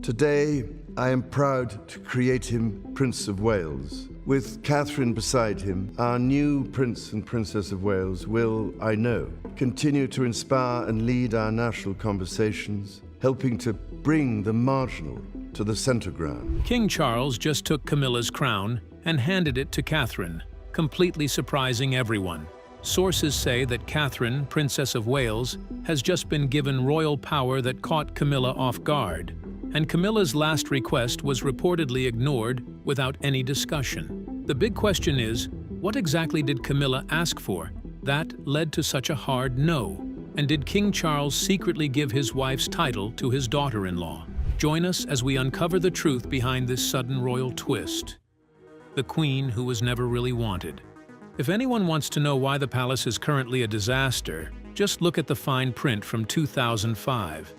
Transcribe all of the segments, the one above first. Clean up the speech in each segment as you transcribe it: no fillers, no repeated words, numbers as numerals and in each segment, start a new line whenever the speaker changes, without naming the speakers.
Today, I am proud to create him Prince of Wales. With Catherine beside him, our new Prince and Princess of Wales will, I know, continue to inspire and lead our national conversations, helping to bring the marginal to the center ground.
King Charles just took Camilla's crown and handed it to Catherine, completely surprising everyone. Sources say that Catherine, Princess of Wales, has just been given royal power that caught Camilla off guard, and Camilla's last request was reportedly ignored without any discussion. The big question is, what exactly did Camilla ask for that led to such a hard no? And did King Charles secretly give his wife's title to his daughter-in-law? Join us as we uncover the truth behind this sudden royal twist. The Queen who was never really wanted. If anyone wants to know why the palace is currently a disaster, just look at the fine print from 2005.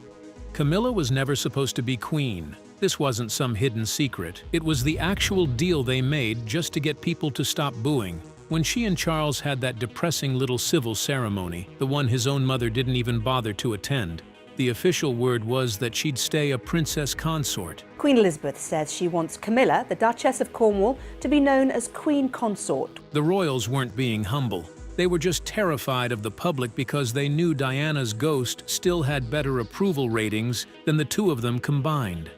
Camilla was never supposed to be queen. This wasn't some hidden secret. It was the actual deal they made just to get people to stop booing. When she and Charles had that depressing little civil ceremony, the one his own mother didn't even bother to attend, the official word was that she'd stay a princess consort.
Queen Elizabeth says she wants Camilla, the Duchess of Cornwall, to be known as Queen Consort.
The royals weren't being humble. They were just terrified of the public because they knew Diana's ghost still had better approval ratings than the two of them combined.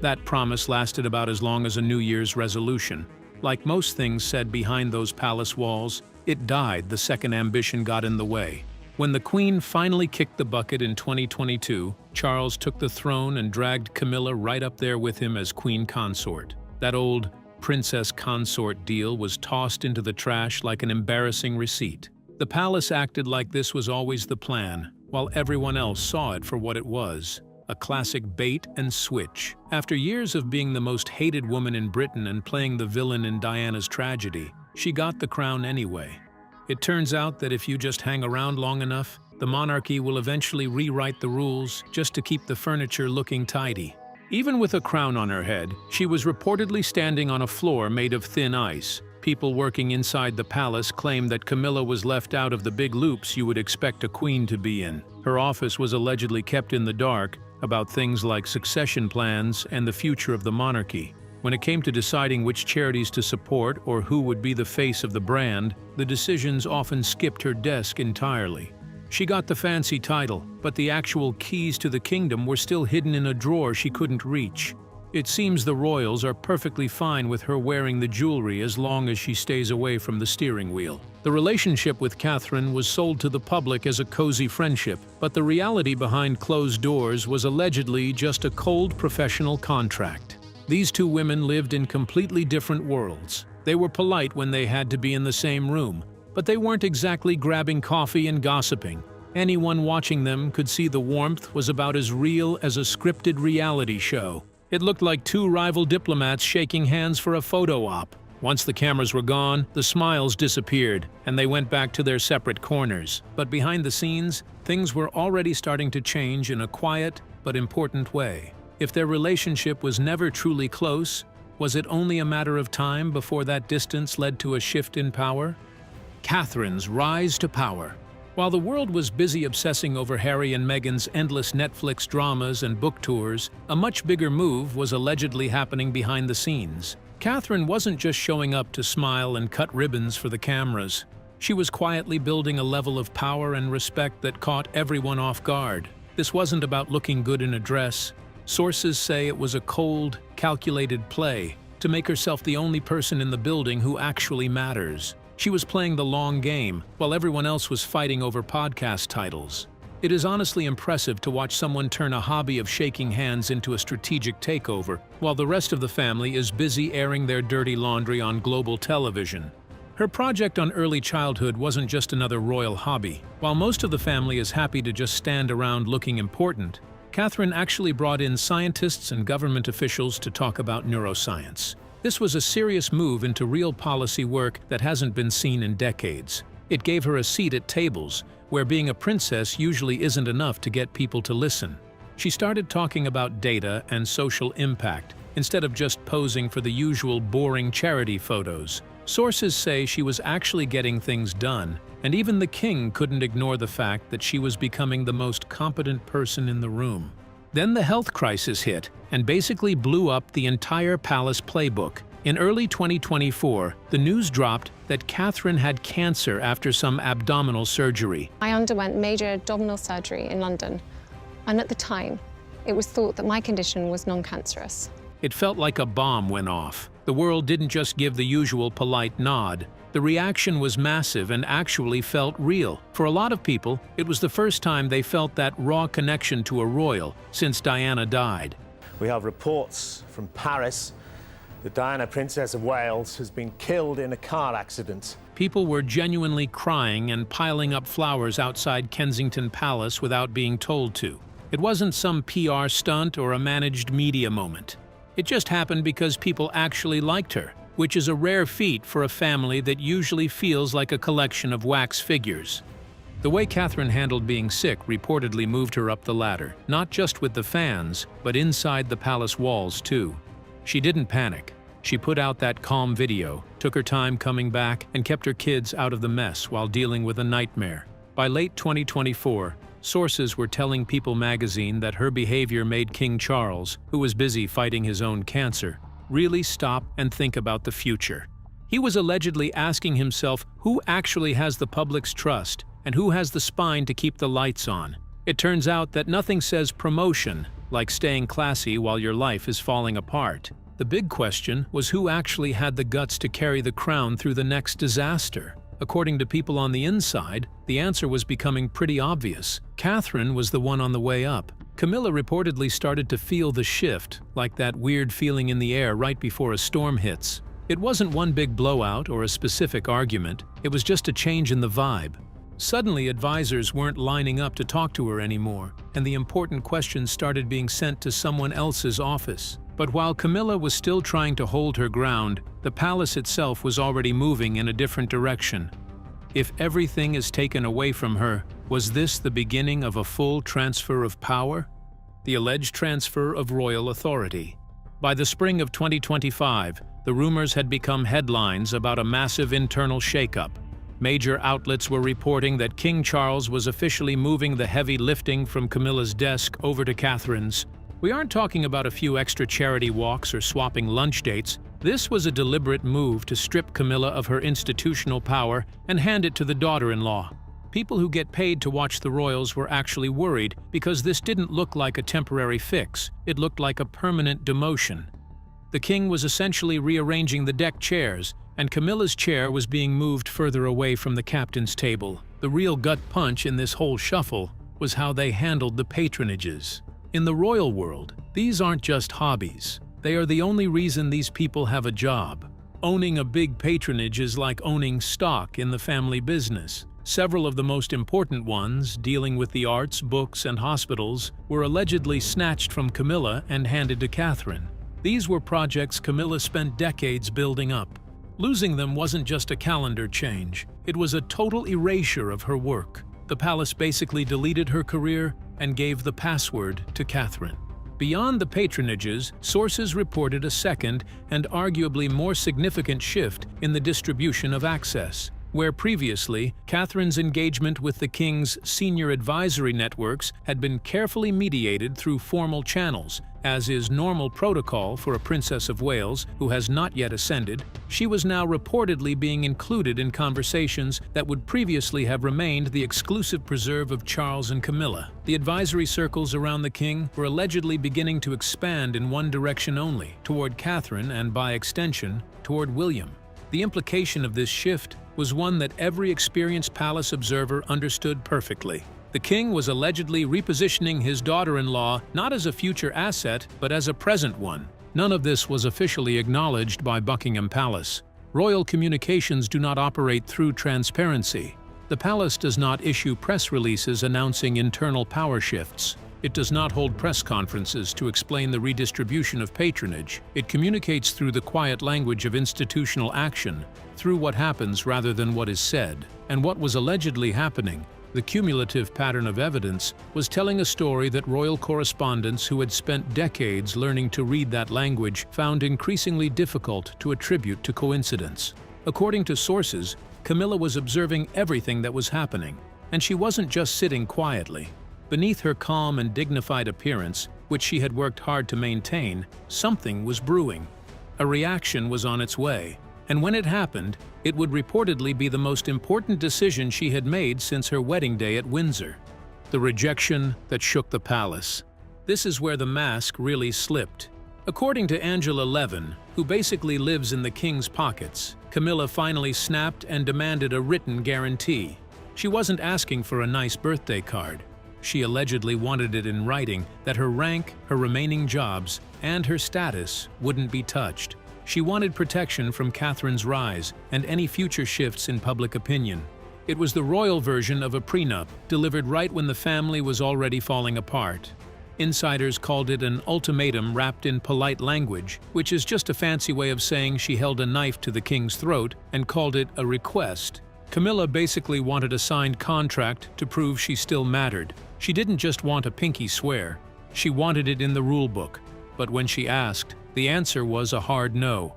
That promise lasted about as long as a New Year's resolution. Like most things said behind those palace walls, it died the second ambition got in the way. When the Queen finally kicked the bucket in 2022, Charles took the throne and dragged Camilla right up there with him as Queen Consort. That old princess consort deal was tossed into the trash like an embarrassing receipt. The palace acted like this was always the plan, while everyone else saw it for what it was, a classic bait and switch. After years of being the most hated woman in Britain and playing the villain in Diana's tragedy, she got the crown anyway. It turns out that if you just hang around long enough, the monarchy will eventually rewrite the rules just to keep the furniture looking tidy. Even with a crown on her head, she was reportedly standing on a floor made of thin ice. People working inside the palace claimed that Camilla was left out of the big loops you would expect a queen to be in. Her office was allegedly kept in the dark about things like succession plans and the future of the monarchy. When it came to deciding which charities to support or who would be the face of the brand, the decisions often skipped her desk entirely. She got the fancy title, but the actual keys to the kingdom were still hidden in a drawer she couldn't reach. It seems the royals are perfectly fine with her wearing the jewelry as long as she stays away from the steering wheel. The relationship with Catherine was sold to the public as a cozy friendship, but the reality behind closed doors was allegedly just a cold professional contract. These two women lived in completely different worlds. They were polite when they had to be in the same room, but they weren't exactly grabbing coffee and gossiping. Anyone watching them could see the warmth was about as real as a scripted reality show. It looked like two rival diplomats shaking hands for a photo op. Once the cameras were gone, the smiles disappeared, and they went back to their separate corners. But behind the scenes, things were already starting to change in a quiet but important way. If their relationship was never truly close, was it only a matter of time before that distance led to a shift in power? Catherine's rise to power. While the world was busy obsessing over Harry and Meghan's endless Netflix dramas and book tours, a much bigger move was allegedly happening behind the scenes. Catherine wasn't just showing up to smile and cut ribbons for the cameras. She was quietly building a level of power and respect that caught everyone off guard. This wasn't about looking good in a dress. Sources say it was a cold, calculated play to make herself the only person in the building who actually matters. She was playing the long game, while everyone else was fighting over podcast titles. It is honestly impressive to watch someone turn a hobby of shaking hands into a strategic takeover, while the rest of the family is busy airing their dirty laundry on global television. Her project on early childhood wasn't just another royal hobby. While most of the family is happy to just stand around looking important, Catherine actually brought in scientists and government officials to talk about neuroscience. This was a serious move into real policy work that hasn't been seen in decades. It gave her a seat at tables, where being a princess usually isn't enough to get people to listen. She started talking about data and social impact, instead of just posing for the usual boring charity photos. Sources say she was actually getting things done, and even the king couldn't ignore the fact that she was becoming the most competent person in the room. Then the health crisis hit and basically blew up the entire palace playbook. In early 2024, the news dropped that Catherine had cancer after some abdominal surgery.
I underwent major abdominal surgery in London, and at the time, it was thought that my condition was non-cancerous.
It felt like a bomb went off. The world didn't just give the usual polite nod. The reaction was massive and actually felt real. For a lot of people, it was the first time they felt that raw connection to a royal since Diana died.
We have reports from Paris that Diana, Princess of Wales, has been killed in a car accident.
People were genuinely crying and piling up flowers outside Kensington Palace without being told to. It wasn't some PR stunt or a managed media moment. It just happened because people actually liked her, which is a rare feat for a family that usually feels like a collection of wax figures. The way Catherine handled being sick reportedly moved her up the ladder, not just with the fans, but inside the palace walls too. She didn't panic. She put out that calm video, took her time coming back, and kept her kids out of the mess while dealing with a nightmare. By late 2024, sources were telling People magazine that her behavior made King Charles, who was busy fighting his own cancer, really stop and think about the future. He was allegedly asking himself who actually has the public's trust and who has the spine to keep the lights on. It turns out that nothing says promotion like staying classy while your life is falling apart. The big question was who actually had the guts to carry the crown through the next disaster. According to people on the inside, the answer was becoming pretty obvious. Catherine was the one on the way up. Camilla reportedly started to feel the shift, like that weird feeling in the air right before a storm hits. It wasn't one big blowout or a specific argument, it was just a change in the vibe. Suddenly, advisors weren't lining up to talk to her anymore, and the important questions started being sent to someone else's office. But while Camilla was still trying to hold her ground, the palace itself was already moving in a different direction. If everything is taken away from her, was this the beginning of a full transfer of power? The alleged transfer of royal authority. By the spring of 2025, the rumors had become headlines about a massive internal shakeup. Major outlets were reporting that King Charles was officially moving the heavy lifting from Camilla's desk over to Catherine's. We aren't talking about a few extra charity walks or swapping lunch dates. This was a deliberate move to strip Camilla of her institutional power and hand it to the daughter-in-law. People who get paid to watch the royals were actually worried because this didn't look like a temporary fix. It looked like a permanent demotion. The king was essentially rearranging the deck chairs, and Camilla's chair was being moved further away from the captain's table. The real gut punch in this whole shuffle was how they handled the patronages. In the royal world, these aren't just hobbies. They are the only reason these people have a job. Owning a big patronage is like owning stock in the family business. Several of the most important ones, dealing with the arts, books, and hospitals, were allegedly snatched from Camilla and handed to Catherine. These were projects Camilla spent decades building up. Losing them wasn't just a calendar change, it was a total erasure of her work. The palace basically deleted her career and gave the password to Catherine. Beyond the patronages, sources reported a second and arguably more significant shift in the distribution of access. Where previously, Catherine's engagement with the king's senior advisory networks had been carefully mediated through formal channels, as is normal protocol for a Princess of Wales who has not yet ascended, she was now reportedly being included in conversations that would previously have remained the exclusive preserve of Charles and Camilla. The advisory circles around the king were allegedly beginning to expand in one direction only, toward Catherine and, by extension, toward William. The implication of this shift was one that every experienced palace observer understood perfectly. The king was allegedly repositioning his daughter-in-law not as a future asset, but as a present one. None of this was officially acknowledged by Buckingham Palace. Royal communications do not operate through transparency. The palace does not issue press releases announcing internal power shifts. It does not hold press conferences to explain the redistribution of patronage. It communicates through the quiet language of institutional action, through what happens rather than what is said. And what was allegedly happening, the cumulative pattern of evidence, was telling a story that royal correspondents who had spent decades learning to read that language found increasingly difficult to attribute to coincidence. According to sources, Camilla was observing everything that was happening, and she wasn't just sitting quietly. Beneath her calm and dignified appearance, which she had worked hard to maintain, something was brewing. A reaction was on its way, and when it happened, it would reportedly be the most important decision she had made since her wedding day at Windsor. The rejection that shook the palace. This is where the mask really slipped. According to Angela Levin, who basically lives in the king's pockets, Camilla finally snapped and demanded a written guarantee. She wasn't asking for a nice birthday card. She allegedly wanted it in writing that her rank, her remaining jobs, and her status wouldn't be touched. She wanted protection from Catherine's rise and any future shifts in public opinion. It was the royal version of a prenup, delivered right when the family was already falling apart. Insiders called it an ultimatum wrapped in polite language, which is just a fancy way of saying she held a knife to the king's throat and called it a request. Camilla basically wanted a signed contract to prove she still mattered. She didn't just want a pinky swear. She wanted it in the rulebook. But when she asked, the answer was a hard no.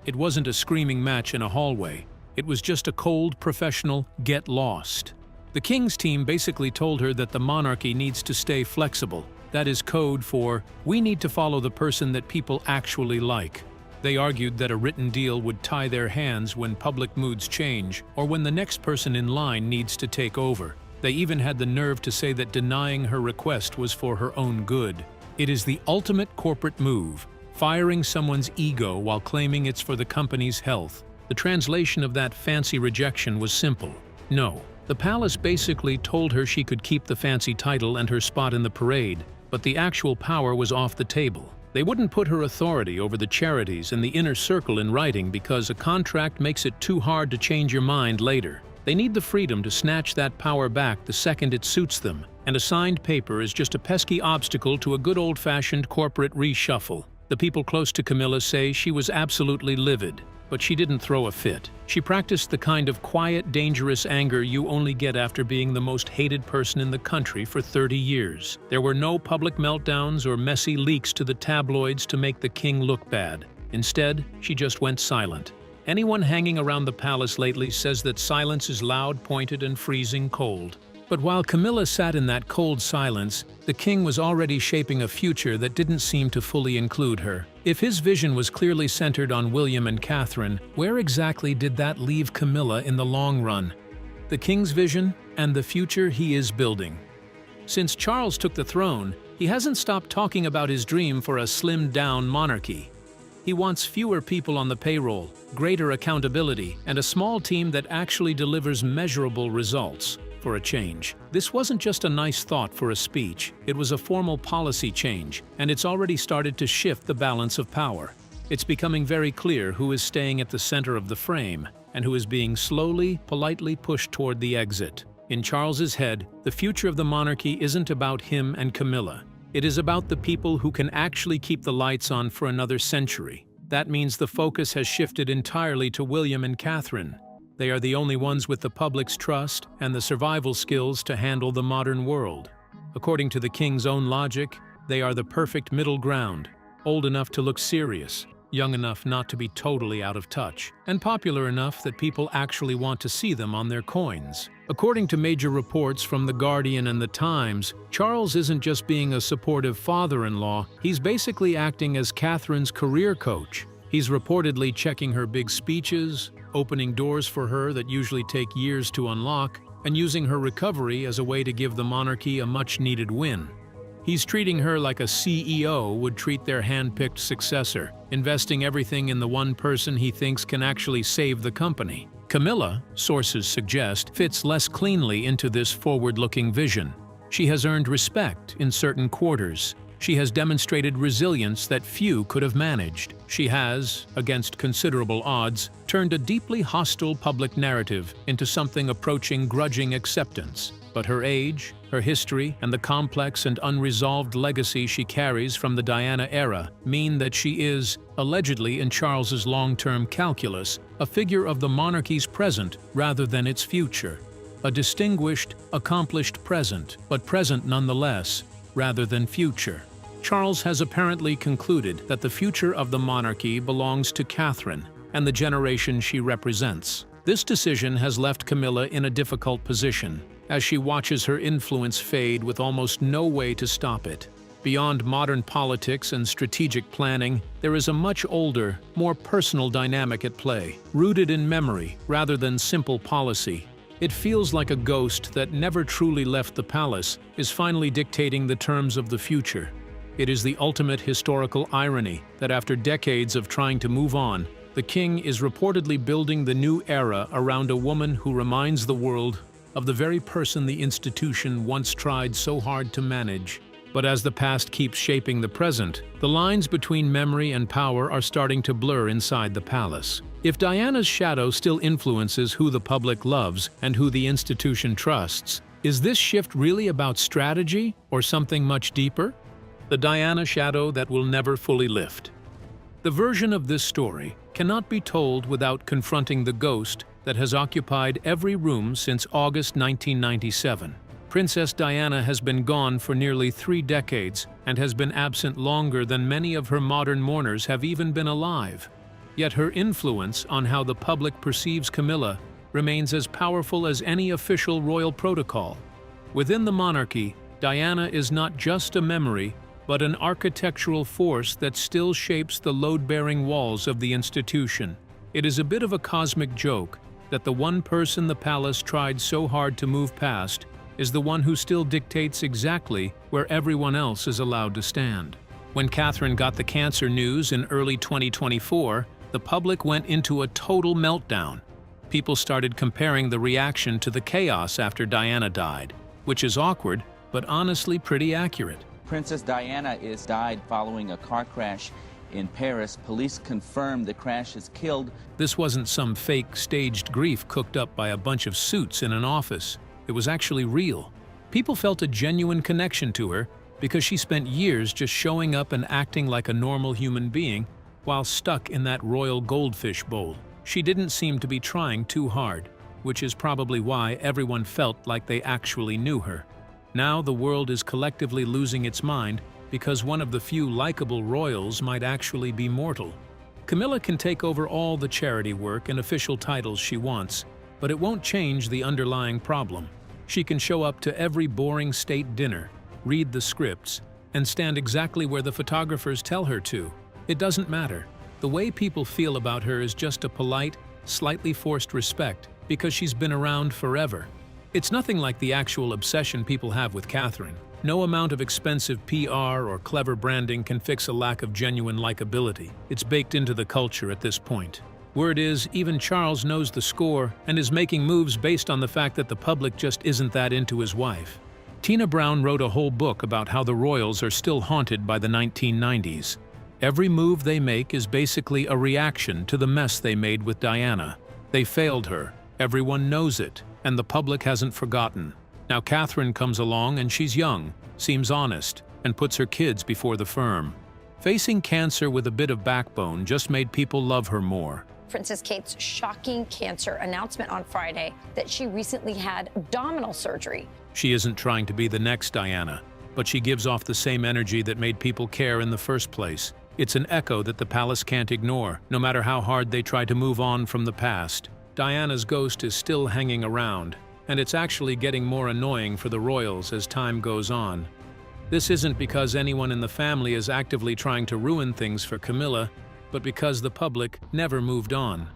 It wasn't a screaming match in a hallway. It was just a cold, professional get lost. The king's team basically told her that the monarchy needs to stay flexible. That is code for, we need to follow the person that people actually like. They argued that a written deal would tie their hands when public moods change or when the next person in line needs to take over. They even had the nerve to say that denying her request was for her own good. It is the ultimate corporate move, firing someone's ego while claiming it's for the company's health. The translation of that fancy rejection was simple. No. The palace basically told her she could keep the fancy title and her spot in the parade, but the actual power was off the table. They wouldn't put her authority over the charities and the inner circle in writing because a contract makes it too hard to change your mind later. They need the freedom to snatch that power back the second it suits them, and a signed paper is just a pesky obstacle to a good old-fashioned corporate reshuffle. The people close to Camilla say she was absolutely livid, but she didn't throw a fit. She practiced the kind of quiet, dangerous anger you only get after being the most hated person in the country for 30 years. There were no public meltdowns or messy leaks to the tabloids to make the king look bad. Instead, she just went silent. Anyone hanging around the palace lately says that silence is loud, pointed, and freezing cold. But while Camilla sat in that cold silence, the king was already shaping a future that didn't seem to fully include her. If his vision was clearly centered on William and Catherine, where exactly did that leave Camilla in the long run? The king's vision and the future he is building. Since Charles took the throne, he hasn't stopped talking about his dream for a slimmed-down monarchy. He wants fewer people on the payroll, greater accountability, and a small team that actually delivers measurable results. For a change. This wasn't just a nice thought for a speech, it was a formal policy change, and it's already started to shift the balance of power. It's becoming very clear who is staying at the center of the frame, and who is being slowly, politely pushed toward the exit. In Charles's head, the future of the monarchy isn't about him and Camilla. It is about the people who can actually keep the lights on for another century. That means the focus has shifted entirely to William and Catherine. They are the only ones with the public's trust and the survival skills to handle the modern world. According to the king's own logic, they are the perfect middle ground, old enough to look serious, young enough not to be totally out of touch, and popular enough that people actually want to see them on their coins. According to major reports from The Guardian and The Times, Charles isn't just being a supportive father-in-law, he's basically acting as Catherine's career coach. He's reportedly checking her big speeches, opening doors for her that usually take years to unlock, and using her recovery as a way to give the monarchy a much-needed win. He's treating her like a CEO would treat their hand-picked successor, investing everything in the one person he thinks can actually save the company. Camilla, sources suggest, fits less cleanly into this forward-looking vision. She has earned respect in certain quarters. She has demonstrated resilience that few could have managed. She has, against considerable odds, turned a deeply hostile public narrative into something approaching grudging acceptance. But her age, her history, and the complex and unresolved legacy she carries from the Diana era mean that she is, allegedly in Charles's long-term calculus, a figure of the monarchy's present rather than its future. A distinguished, accomplished present, but present nonetheless, rather than future. Charles has apparently concluded that the future of the monarchy belongs to Catherine and the generation she represents. This decision has left Camilla in a difficult position, as she watches her influence fade with almost no way to stop it. Beyond modern politics and strategic planning, there is a much older, more personal dynamic at play, rooted in memory rather than simple policy. It feels like a ghost that never truly left the palace is finally dictating the terms of the future. It is the ultimate historical irony that after decades of trying to move on, the king is reportedly building the new era around a woman who reminds the world of the very person the institution once tried so hard to manage. But as the past keeps shaping the present, the lines between memory and power are starting to blur inside the palace. If Diana's shadow still influences who the public loves and who the institution trusts, is this shift really about strategy or something much deeper? The Diana shadow that will never fully lift. The version of this story cannot be told without confronting the ghost that has occupied every room since August 1997. Princess Diana has been gone for nearly 3 decades and has been absent longer than many of her modern mourners have even been alive. Yet her influence on how the public perceives Camilla remains as powerful as any official royal protocol. Within the monarchy, Diana is not just a memory, but an architectural force that still shapes the load-bearing walls of the institution. It is a bit of a cosmic joke that the one person the palace tried so hard to move past is the one who still dictates exactly where everyone else is allowed to stand. When Catherine got the cancer news in early 2024, the public went into a total meltdown. People started comparing the reaction to the chaos after Diana died, which is awkward, but honestly pretty accurate.
Princess Diana died following a car crash in Paris. Police confirmed the crash has killed.
This wasn't some fake, staged grief cooked up by a bunch of suits in an office. It was actually real. People felt a genuine connection to her because she spent years just showing up and acting like a normal human being while stuck in that royal goldfish bowl. She didn't seem to be trying too hard, which is probably why everyone felt like they actually knew her. Now the world is collectively losing its mind because one of the few likable royals might actually be mortal. Camilla can take over all the charity work and official titles she wants, but it won't change the underlying problem. She can show up to every boring state dinner, read the scripts, and stand exactly where the photographers tell her to. It doesn't matter. The way people feel about her is just a polite, slightly forced respect because she's been around forever. It's nothing like the actual obsession people have with Catherine. No amount of expensive PR or clever branding can fix a lack of genuine likability. It's baked into the culture at this point. Word is, even Charles knows the score and is making moves based on the fact that the public just isn't that into his wife. Tina Brown wrote a whole book about how the royals are still haunted by the 1990s. Every move they make is basically a reaction to the mess they made with Diana. They failed her. Everyone knows it, and the public hasn't forgotten. Now Catherine comes along and she's young, seems honest, and puts her kids before the firm. Facing cancer with a bit of backbone just made people love her more.
Princess Kate's shocking cancer announcement on Friday that she recently had abdominal surgery.
She isn't trying to be the next Diana, but she gives off the same energy that made people care in the first place. It's an echo that the palace can't ignore, no matter how hard they try to move on from the past. Diana's ghost is still hanging around, and it's actually getting more annoying for the royals as time goes on. This isn't because anyone in the family is actively trying to ruin things for Camilla, but because the public never moved on.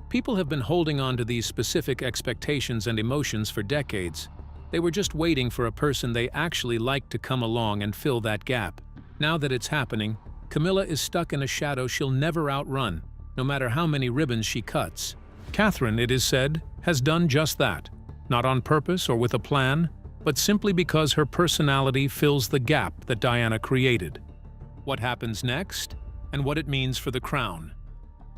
People have been holding on to these specific expectations and emotions for decades. They were just waiting for a person they actually liked to come along and fill that gap. Now that it's happening, Camilla is stuck in a shadow she'll never outrun, no matter how many ribbons she cuts. Catherine, it is said, has done just that. Not on purpose or with a plan, but simply because her personality fills the gap that Diana created. What happens next, and what it means for the crown.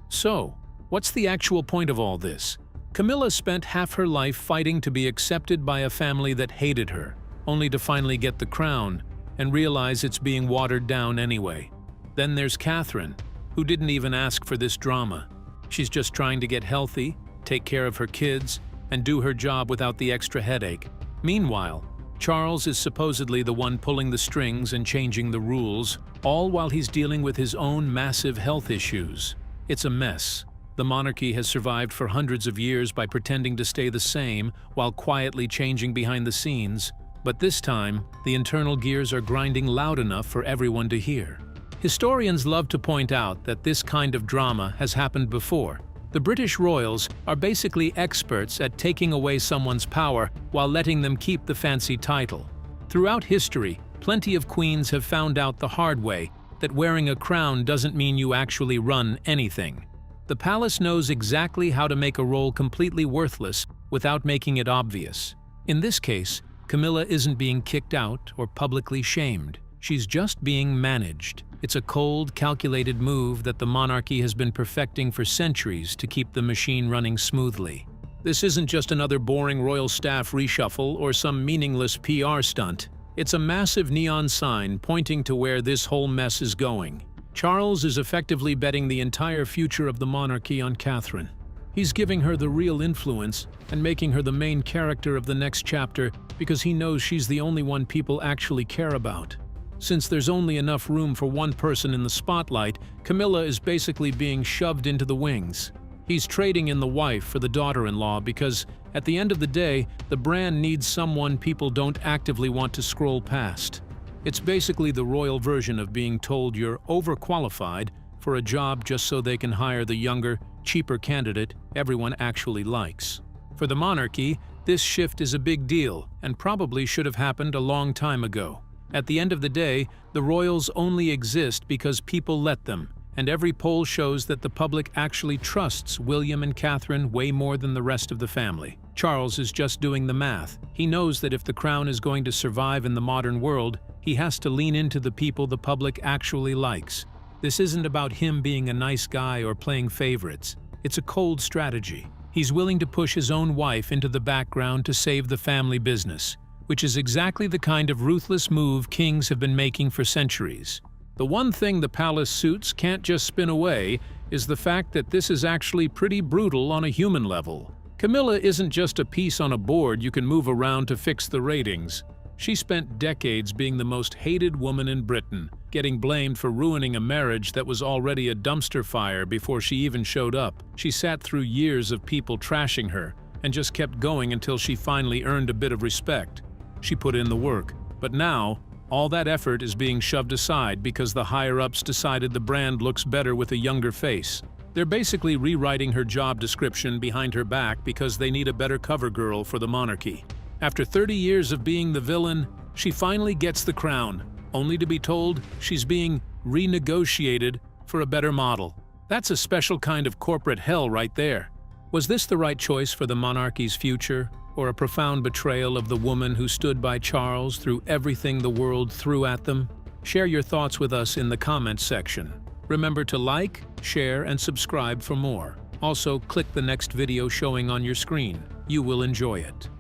So, what's the actual point of all this? Camilla spent half her life fighting to be accepted by a family that hated her, only to finally get the crown and realize it's being watered down anyway. Then there's Catherine, who didn't even ask for this drama. She's just trying to get healthy, take care of her kids, and do her job without the extra headache. Meanwhile, Charles is supposedly the one pulling the strings and changing the rules, all while he's dealing with his own massive health issues. It's a mess. The monarchy has survived for hundreds of years by pretending to stay the same while quietly changing behind the scenes, But this time, the internal gears are grinding loud enough for everyone to hear. Historians love to point out that this kind of drama has happened before. The British royals are basically experts at taking away someone's power while letting them keep the fancy title. Throughout history, plenty of queens have found out the hard way that wearing a crown doesn't mean you actually run anything. The palace knows exactly how to make a role completely worthless without making it obvious. In this case, Camilla isn't being kicked out or publicly shamed. She's just being managed. It's a cold, calculated move that the monarchy has been perfecting for centuries to keep the machine running smoothly. This isn't just another boring royal staff reshuffle or some meaningless PR stunt. It's a massive neon sign pointing to where this whole mess is going. Charles is effectively betting the entire future of the monarchy on Catherine. He's giving her the real influence and making her the main character of the next chapter because he knows she's the only one people actually care about. Since there's only enough room for one person in the spotlight, Camilla is basically being shoved into the wings. He's trading in the wife for the daughter-in-law because, at the end of the day, the brand needs someone people don't actively want to scroll past. It's basically the royal version of being told you're overqualified for a job just so they can hire the younger, cheaper candidate everyone actually likes. For the monarchy, this shift is a big deal and probably should have happened a long time ago. At the end of the day, the royals only exist because people let them, and every poll shows that the public actually trusts William and Catherine way more than the rest of the family. Charles is just doing the math. He knows that if the crown is going to survive in the modern world, he has to lean into the people the public actually likes. This isn't about him being a nice guy or playing favorites. It's a cold strategy. He's willing to push his own wife into the background to save the family business, which is exactly the kind of ruthless move kings have been making for centuries. The one thing the palace suits can't just spin away is the fact that this is actually pretty brutal on a human level. Camilla isn't just a piece on a board you can move around to fix the ratings. She spent decades being the most hated woman in Britain, getting blamed for ruining a marriage that was already a dumpster fire before she even showed up. She sat through years of people trashing her and just kept going until she finally earned a bit of respect. She put in the work, but now, all that effort is being shoved aside because the higher-ups decided the brand looks better with a younger face. They're basically rewriting her job description behind her back because they need a better cover girl for the monarchy. After 30 years of being the villain, she finally gets the crown, only to be told she's being renegotiated for a better model. That's a special kind of corporate hell right there. Was this the right choice for the monarchy's future? Or a profound betrayal of the woman who stood by Charles through everything the world threw at them? Share your thoughts with us in the comments section. Remember to like, share, and subscribe for more. Also, click the next video showing on your screen. You will enjoy it.